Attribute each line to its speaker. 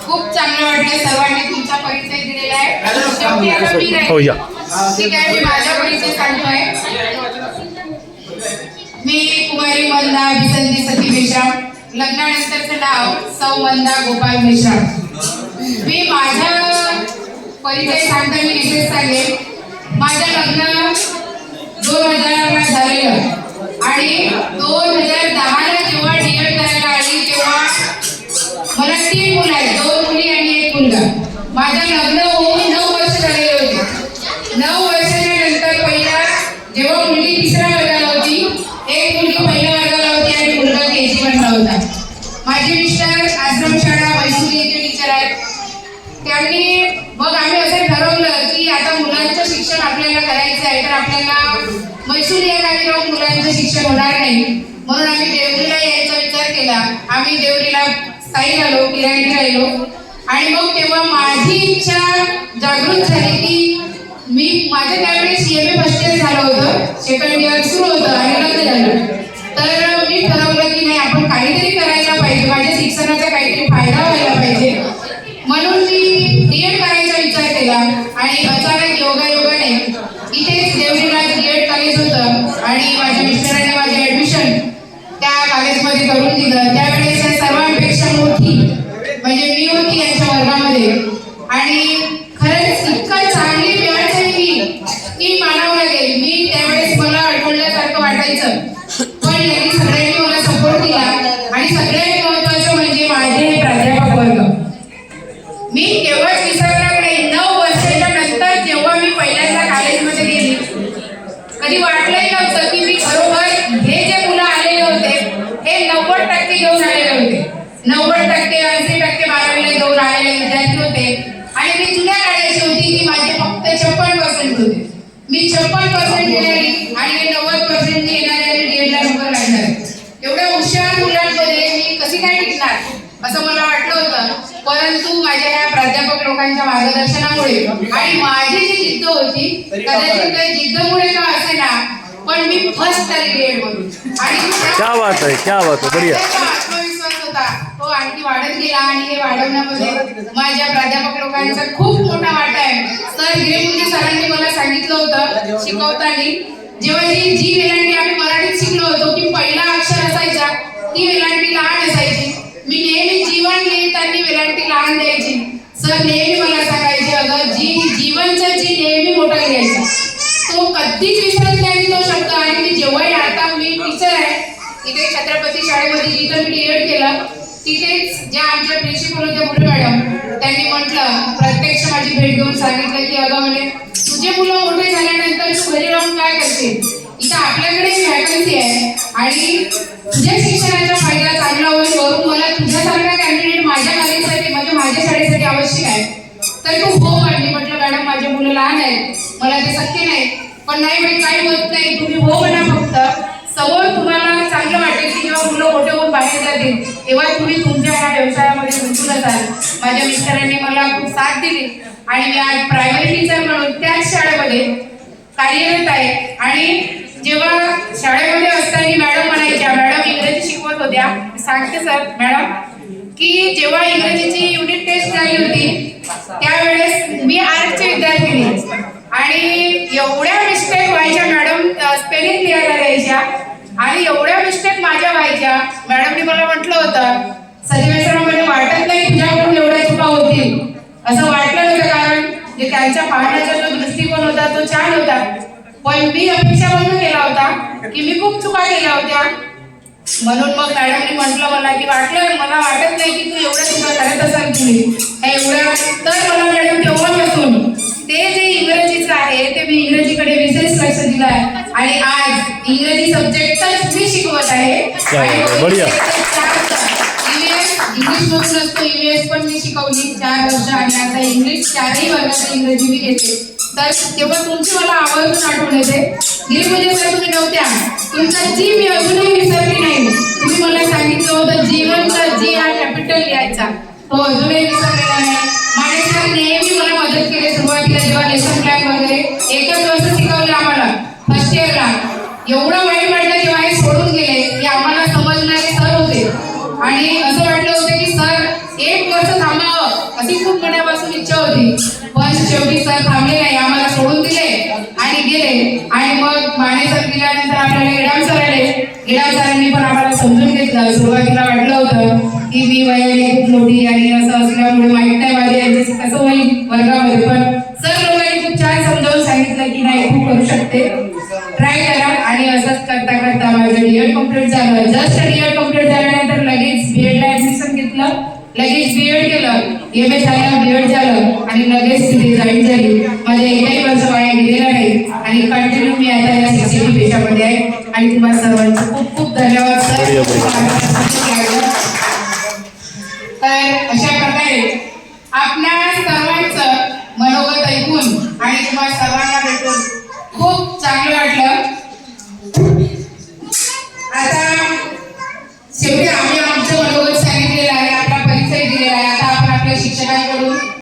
Speaker 1: खूप चांगलं वाटलं सर्वांनी तुमचा परिचय दिलेला आहे. शेवटी आता मी
Speaker 2: हो या.
Speaker 1: ठीक आहे, मी माझा परिचय सांगतोय. मी कुमारी मंदा बिसंती सती मेश्राम, लग्नानंतरचं नाव सौ मंदा गोपाल मेश्राम. मी माझा परिचय सांगताना विशेष सांगेन, माझं लग्न 2000 झालेलं आणि 2010 जेव्हा डीएड करायला आली तेव्हा मला 3 मुलं आहेत, 2 मुली आणि 1 मुलगा. माझं लग्न होऊन 9 वर्ष झालेले होते. 9 वर्षाच्या नंतर पहिला जेव्हा मुलगी 3ऱ्या वर्गाला होती, 1 मुलगी 1ल्या वर्गाला होती आणि मुलगा KG 1ला होता. माझे मिस्टर आश्रमशाळा मैसुरी येथे टीचर आहेत. त्यांनी मग आम्ही असं ठरवलं की आता मुलांचं शिक्षण आपल्याला करायचं आहे, तर आपल्याला मैसुरी या गावी राहून मुलांचं शिक्षण होणार नाही, म्हणून आम्ही देवरीला यायचा विचार केला. आम्ही देवरीला स्थायी झालो, किरायला राहिलो आणि मग तेव्हा माझी इच्छा जागृत झाली की माझं त्यावेळेस CMA फर्स्ट इयर झालं होतं, सेकंड इयर सुरू होतं आणि लग्न झालं. तर मी ठरवलं की नाही, आपण काहीतरी करायला पाहिजे, माझ्या शिक्षणाचा काहीतरी फायदा व्हायला पाहिजे, म्हणून मी DED करायचा विचार केला. आणि अचानक योगायोगाने इथेच देवरीला DED कॉलेज होतं आणि माझ्या मिस्टरांनी माझे ऍडमिशन त्या कॉलेजमध्ये करून दिलं. त्यावेळेस सर्वांपेक्षा मोठी म्हणजे मी होती यांच्या वर्गामध्ये आणि खरंच इतकं चांगली वेळ झाली की मानावं लागेल. मी त्यावेळेस मला अडवल्यासारखं वाटायचं, पण यांनी सगळ्यांनी मला सपोर्ट दिला आणि सगळ्यात महत्त्वाचं म्हणजे माझे हे प्राध्यापक वर्ग. मी केव्हाच विसरणार नाही. 9 वर्षाच्या नंतर जेव्हा मी पहिल्यांदा कॉलेजमध्ये गेली, कधी वाटलंही नव्हतं की मी बरोबर हे जे मुलं आलेले होते हे 90% घेऊन आलेले होते. 90%, 80% 12वीला घेऊन आलेले विद्यार्थी होते आणि मी जुन्या काढायची होती की माझे फक्त 56% होते. मी 56% येणारी आणि 90% येणारे आणि DEDला नंबर लागणार. एवढ्या हुशार मुलांमध्ये मी कशी काय टिकणार असं मला वाटलं होतं, परंतु माझ्या या प्राध्यापक लोकांच्या मार्गदर्शनामुळे आणि माझी जी जिद्द होती, कदाचित त्या जिद्दमुळे का असेना पण मी फर्स्ट आली DED मधून आणि
Speaker 2: क्या बात आहे, क्या बात आहे, बढिया.
Speaker 1: आत्मविश्वास होता तो आणखी वाढत गेला आणि हे वाढवण्यामध्ये माझ्या प्राध्यापक लोकांचा खूप मोठा वाटा आहे. सर गिरेमुंजे सरांनी मला सांगितलं होतं शिकवताना, जेव्हा जी वेलांटी आम्ही मराठीत शिकलो होतो की पहिला अक्षर असायचा ती वेलांटी लहान असायची. मी नेहमी जीवन लिहिताना वेलांटी लहान द्यायची. सर नेहमी मला सांगायचे, अगं जीवनचं जी नेहमी मोठं लिहायचं, तो कधीच विसरत नाही तो शब्द. आणि मी जेव्हाही आता मी टीचर आहे इथे छत्रपती शाळेमध्ये जिथं मी DED केलं, तिथेच ज्या आमच्या प्रिन्सिपल होत्या मुलं मॅडम, त्यांनी म्हटलं प्रत्यक्ष माझी भेट घेऊन सांगितलं की अगं म्हणे तुझे मुलं मोठे झाल्यानंतर तू घरी राहून काय करते, इथं आपल्याकडे वॅकन्सी आहे आणि तुझ्या शिक्षणाचा फायदा चांगला होईल, वरून मला तुझ्यासारखा कॅन्डिडेट माझ्या कॉलेजसाठी म्हणजे माझ्या शाळेसाठी आवश्यक आहे, तर तू हो म्हणली. म्हटलं मॅडम माझे मुलं लहान आहेत, मला ते शक्य नाही. पण नाही बाई काही होत नाही, तुम्ही हो म्हणा, फक्त समोर तुम्हाला चांगलं वाटेल की जेव्हा मुलं मोठे होऊन बाहेर जातील तेव्हा तुम्ही तुमच्या ह्या व्यवसायामध्ये गुंतून असाल. माझ्या मिस्टरांनी मला खूप साथ दिली आणि मी आज प्रायमरी टीचर म्हणून त्याच शाळेमध्ये कार्यरत आहे. आणि जेव्हा शाळेमध्ये असताना मॅडम म्हणायच्या, मॅडम इंग्रजी शिकवत होत्या, सांगते सर मॅडम की जेव्हा इंग्रजीची युनिट टेस्ट झाली होती त्यावेळेस मी आर्टचे विद्यार्थी आणि एवढ्या मिस्टेक व्हायच्या मॅडम, स्पेलिंग लिहायला द्यायच्या आणि एवढ्या मिस्टेक माझ्या व्हायच्या. मॅडमने मला म्हटलं होतं, सजीवेश्वरामध्ये वाटत नाही तुझ्याकडून एवढ्या चुका होतील, असं वाटलं नव्हतं, कारण जे त्यांच्या पाहण्याचा जो दृष्टिकोन होता तो छान होता. पण मी अपेक्षा म्हणून केला होता की मी खूप चुका केल्या होत्या, म्हणून मग मॅडमने म्हटलं मला की मला वाटत नाही की तू एवढ्या चुका करत असाल तुम्ही एवढ्या. तर मला मॅडम तेव्हापासून ते जे इंग्रजीचं आहे ते मी इंग्रजीकडे विशेष लक्ष दिलं आहे आणि आज इंग्रजी सब्जेक्टच मी शिकवत आहे. इंग्लिश मधून असतो EVS पण मी शिकवली 4 वर्ष आणि आता इंग्लिश 4ही वर्गात इंग्रजी मी घेते. तर तेव्हा तुमची मला आवर्जून आठवण येते. गिरीमध्ये जर तुम्ही नव्हत्या, तुमचा जी मी अजूनही विसरली नाही. तुम्ही मला सांगितलं होतं जीवनचा जी हा कॅपिटल लिहायचा, तो अजूनही विसरलेला नाही. माझे सर नेहमी मला मदत केली. सुरुवातीला जेव्हा लेसन प्लॅन वगैरे एकच वर्ष शिकवलं आम्हाला फर्स्ट इयरला, एवढं वाईट वाटलं जेव्हा हे सोडून गेले की आम्हाला समजणारे सर होते आणि असं वाटलं होतं की सर 1 वर्ष थांबावं अशी खूप मनापासून इच्छा होती, पण शेवटी सर थांबले नाही, आम्हाला सोडून दिले आणि गेले. आणि मग माने सर गेल्यानंतर आपल्याला इडाम सर आले. इडाम सरांनी पण आम्हाला समजून घेतलं. सुरुवातीला वाटलं होतं की मी वयाने खूप मोठी आणि असं असल्यामुळे माहीत नाही माझे यांच्याशी कसं होईल वर्गामध्ये, पण सर लोकांनी खूप छान समजावून सांगितलं की नाही तू करू शकते, ट्राय करा. आणि असंच करता करता माझं डीएड कम्प्लीट झालं. जस्ट डीएड कम्प्लीट झाल्यानंतर लगेच बीएडला ऍडमिशन घेतलं, लगेच बीएड केलं, एमए झालं, बीएड झालं आणि लगेच तिथे जॉईन झाली. माझे एकही वर्ष वाया गेलेलं नाही आणि कंटिन्यू मी आता या शिक्षकी पेशामध्ये आहे. आणि तुम्हाला सर्वांचे खूप खूप धन्यवाद सर. तर अशा प्रकारे आपल्या सर्वांचं मनोगत ऐकून आणि तुम्हाला सर्वांना भेटून खूप चांगलं वाटलं. आता शेवटी आम्ही आमचं मनोगत सांगितलेलं आहे, आपला परिचय दिलेला आहे. आता आपण आपल्या शिक्षकांकडून